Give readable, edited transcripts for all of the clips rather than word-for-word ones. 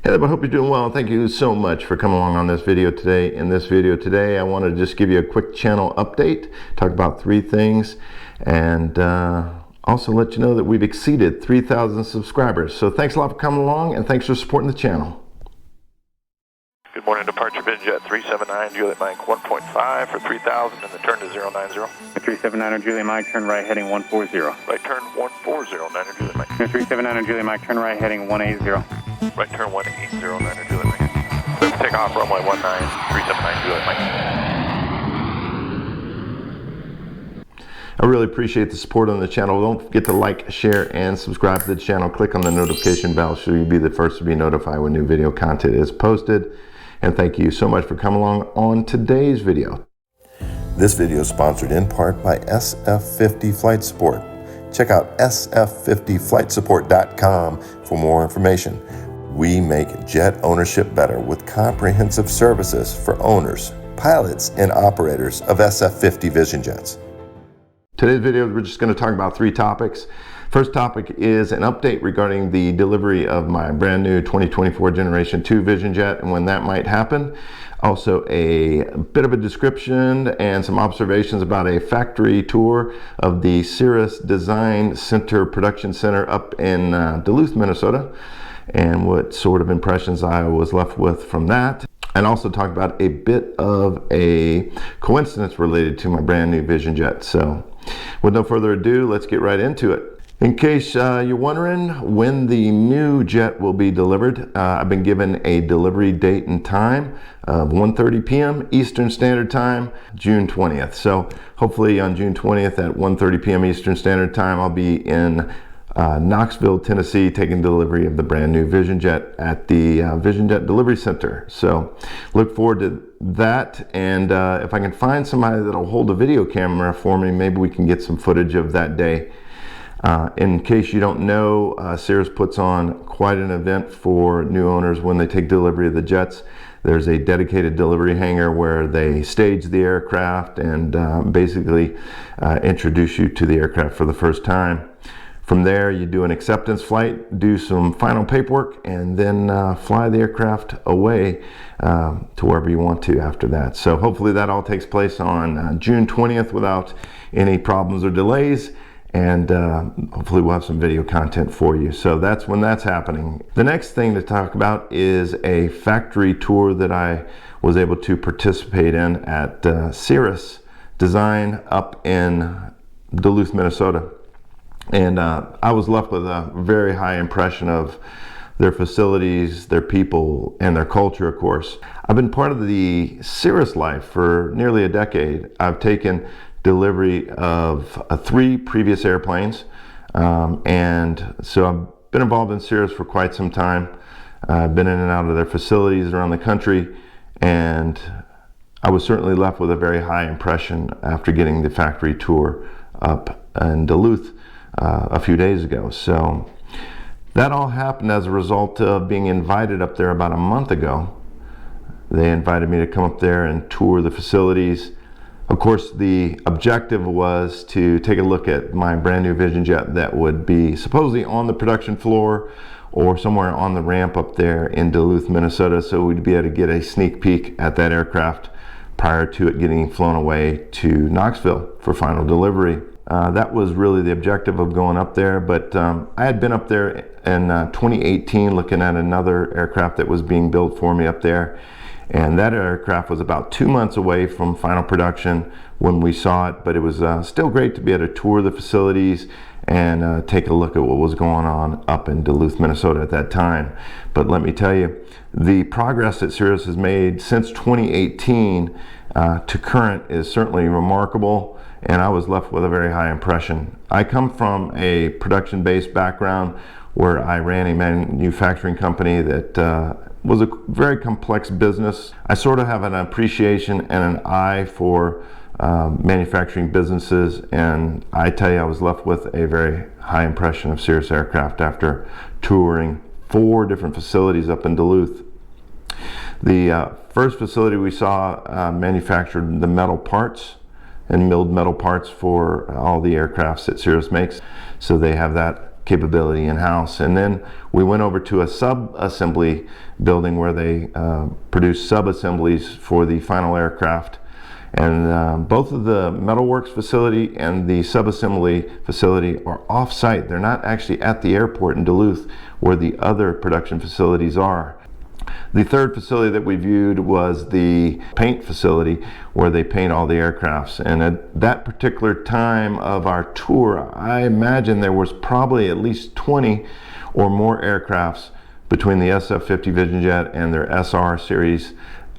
Hey there, I hope you're doing well. Thank you so much for coming along on this video today. In this video today, I want to just give you a quick channel update, talk about 3 things, and also let you know that we've exceeded 3,000 subscribers. So thanks a lot for coming along, and thanks for supporting the channel. Good morning, departure VisionJet 379, Juliet Mike 1.5 for 3,000 and the turn to 090. 379 Juliet Mike, turn right heading 140. Right turn 140, 9 Juliet Mike. 379 Juliet Mike, turn right heading 180. Right turn 180, 9 Juliet Mike. Clear for takeoff, runway 19, 379 Juliet Mike. I really appreciate the support on the channel. Don't forget to like, share, and subscribe to the channel. Click on the notification bell so you'll be the first to be notified when new video content is posted. And thank you so much for coming along on today's video. This video is sponsored in part by SF50 Flight Support. Check out sf50flightsupport.com for more information. We make jet ownership better with comprehensive services for owners, pilots, and operators of SF50 Vision Jets. Today's video, we're just going to talk about 3 topics. First topic is an update regarding the delivery of my brand new 2024 Generation 2 Vision Jet and when that might happen. Also a bit of a description and some observations about a factory tour of the Cirrus Design Center Production Center up in Duluth, Minnesota, and what sort of impressions I was left with from that. And also talk about a bit of a coincidence related to my brand new Vision Jet. So with no further ado, let's get right into it. In case you're wondering when the new jet will be delivered, I've been given a delivery date and time of 1:30 p.m. Eastern Standard Time, June 20th. So hopefully on June 20th at 1:30 p.m. Eastern Standard Time, I'll be in Knoxville, Tennessee, taking delivery of the brand new Vision Jet at the Vision Jet Delivery Center. So look forward to that, and if I can find somebody that'll hold a video camera for me, maybe we can get some footage of that day. In case you don't know, Cirrus puts on quite an event for new owners when they take delivery of the jets. There's a dedicated delivery hangar where they stage the aircraft and basically introduce you to the aircraft for the first time. From there, you do an acceptance flight, do some final paperwork, and then fly the aircraft away to wherever you want to after that. So hopefully that all takes place on June 20th without any problems or delays. And hopefully we'll have some video content for you. So that's when that's happening. The next thing to talk about is a factory tour that I was able to participate in at Cirrus Design up in Duluth, Minnesota. And I was left with a very high impression of their facilities, their people, and their culture, of course. I've been part of the Cirrus life for nearly a decade. I've taken delivery of 3 previous airplanes, and so I've been involved in Cirrus for quite some time. I've been in and out of their facilities around the country, and I was certainly left with a very high impression after getting the factory tour up in Duluth a few days ago. So that all happened as a result of being invited up there about a month ago. They invited me to come up there and tour the facilities. Of course, the objective was to take a look at my brand new Vision Jet that would be supposedly on the production floor or somewhere on the ramp up there in Duluth, Minnesota, so we'd be able to get a sneak peek at that aircraft prior to it getting flown away to Knoxville for final delivery. That was really the objective of going up there, but I had been up there in 2018 looking at another aircraft that was being built for me up there. And that aircraft was about 2 months away from final production when we saw it, but it was still great to be able to tour the facilities and take a look at what was going on up in Duluth, Minnesota at that time. But let me tell you, the progress that Cirrus has made since 2018 to current is certainly remarkable, and I was left with a very high impression. I come from a production-based background where I ran a manufacturing company that was a very complex business. I sort of have an appreciation and an eye for manufacturing businesses, and I tell you, I was left with a very high impression of Cirrus Aircraft after touring 4 different facilities up in Duluth. The first facility we saw manufactured the metal parts and milled metal parts for all the aircrafts that Cirrus makes. So they have that capability in-house. And then we went over to a sub-assembly building where they produce sub-assemblies for the final aircraft. And both of the metalworks facility and the sub-assembly facility are off-site. They're not actually at the airport in Duluth where the other production facilities are. The third facility that we viewed was the paint facility where they paint all the aircrafts. And at that particular time of our tour, I imagine there was probably at least 20 or more aircrafts between the SF-50 Vision Jet and their SR series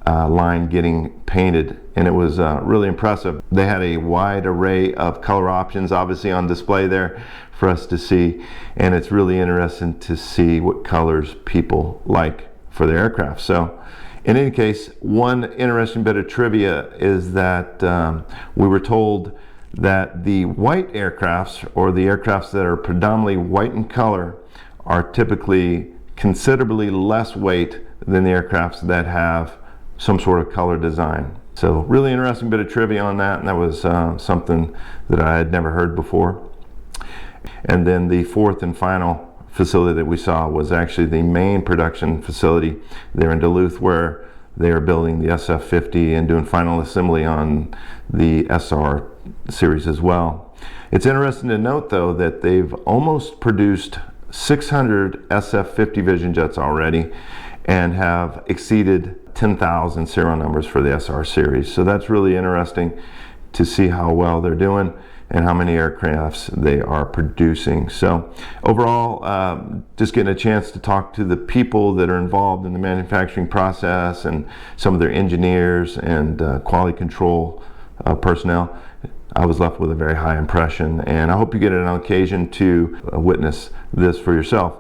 line getting painted, and it was really impressive. They had a wide array of color options obviously on display there for us to see, and it's really interesting to see what colors people like for their aircraft. So in any case, one interesting bit of trivia is that we were told that the white aircrafts, or the aircrafts that are predominantly white in color, are typically considerably less weight than the aircrafts that have some sort of color design. So really interesting bit of trivia on that, and that was something that I had never heard before. And then the fourth and final facility that we saw was actually the main production facility there in Duluth, where they are building the SF-50 and doing final assembly on the SR series as well. It's interesting to note though that they've almost produced 600 SF-50 Vision Jets already and have exceeded 10,000 serial numbers for the SR series. So that's really interesting to see how well they're doing and how many aircrafts they are producing. So overall, just getting a chance to talk to the people that are involved in the manufacturing process and some of their engineers and quality control personnel, I was left with a very high impression, and I hope you get an occasion to witness this for yourself.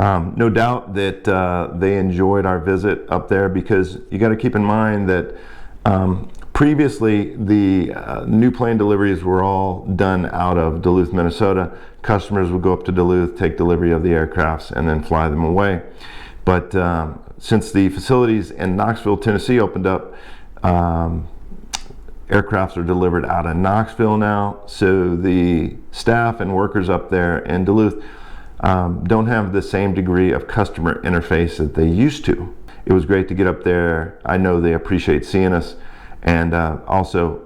No doubt that they enjoyed our visit up there, because you got to keep in mind that previously the new plane deliveries were all done out of Duluth, Minnesota. Customers would go up to Duluth, take delivery of the aircrafts, and then fly them away. But since the facilities in Knoxville, Tennessee opened up, aircrafts are delivered out of Knoxville now, so the staff and workers up there in Duluth don't have the same degree of customer interface that they used to. It was great to get up there. I know they appreciate seeing us, and also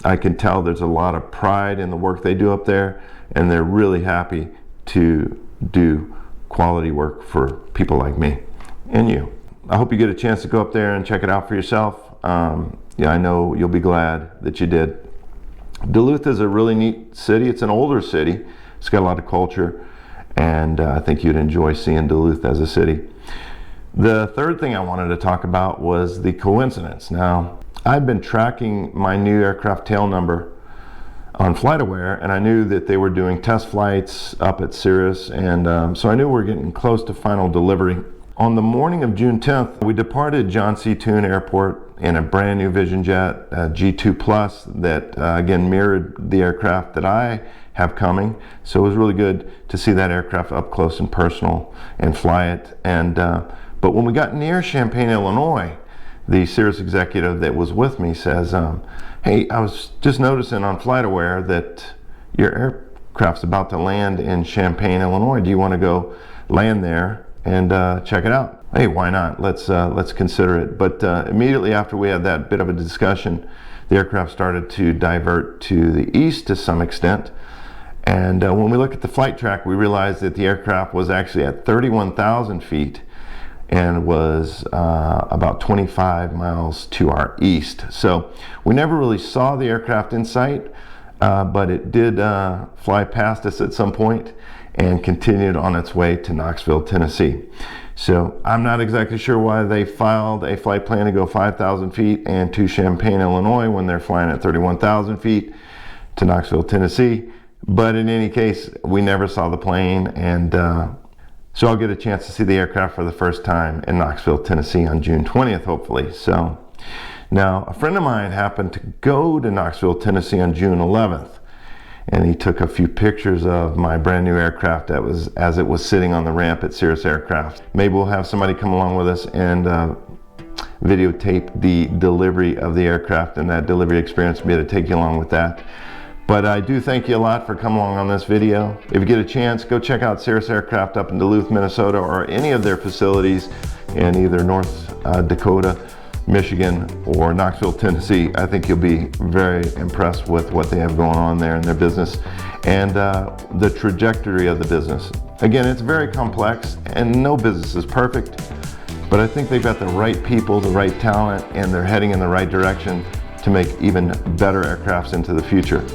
I can tell there's a lot of pride in the work they do up there, and they're really happy to do quality work for people like me and you. I hope you get a chance to go up there and check it out for yourself. Yeah, I know you'll be glad that you did. Duluth is a really neat city. It's an older city. It's got a lot of culture, and I think you'd enjoy seeing Duluth as a city. The third thing I wanted to talk about was the coincidence. Now, I've been tracking my new aircraft tail number on FlightAware, and I knew that they were doing test flights up at Cirrus, and so I knew we were getting close to final delivery. On the morning of June 10th, we departed John C. Toon Airport in a brand new Vision Jet, G2 Plus, that again mirrored the aircraft that I have coming. So it was really good to see that aircraft up close and personal and fly it. And but when we got near Champaign, Illinois, the Cirrus executive that was with me says, hey, I was just noticing on FlightAware that your aircraft's about to land in Champaign, Illinois. Do you want to go land there and check it out? Hey, why not? Let's consider it. But immediately after we had that bit of a discussion, the aircraft started to divert to the east to some extent. And when we looked at the flight track, we realized that the aircraft was actually at 31,000 feet and was about 25 miles to our east. So we never really saw the aircraft in sight, but it did fly past us at some point and continued on its way to Knoxville, Tennessee. So I'm not exactly sure why they filed a flight plan to go 5,000 feet and to Champaign, Illinois, when they're flying at 31,000 feet to Knoxville, Tennessee. But in any case, we never saw the plane, and so I'll get a chance to see the aircraft for the first time in Knoxville, Tennessee on June 20th, hopefully. So now, a friend of mine happened to go to Knoxville, Tennessee on June 11th. And he took a few pictures of my brand new aircraft that was as it was sitting on the ramp at Cirrus Aircraft. Maybe we'll have somebody come along with us and videotape the delivery of the aircraft and that delivery experience, be able to take you along with that. But I do thank you a lot for coming along on this video. If you get a chance, go check out Cirrus Aircraft up in Duluth, Minnesota, or any of their facilities in either North Dakota, Michigan, or Knoxville, Tennessee. I think you'll be very impressed with what they have going on there in their business and the trajectory of the business. Again, it's very complex and no business is perfect, but I think they've got the right people, the right talent, and they're heading in the right direction to make even better aircrafts into the future.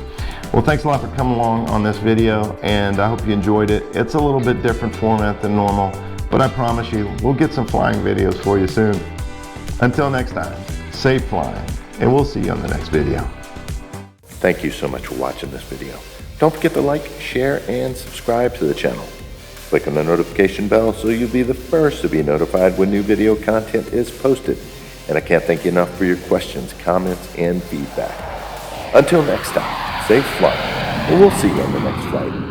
Well, thanks a lot for coming along on this video, and I hope you enjoyed it. It's a little bit different format than normal, but I promise you, we'll get some flying videos for you soon. Until next time, safe flying, and we'll see you on the next video. Thank you so much for watching this video. Don't forget to like, share, and subscribe to the channel. Click on the notification bell so you'll be the first to be notified when new video content is posted. And I can't thank you enough for your questions, comments, and feedback. Until next time, safe flight, and we'll see you on the next flight.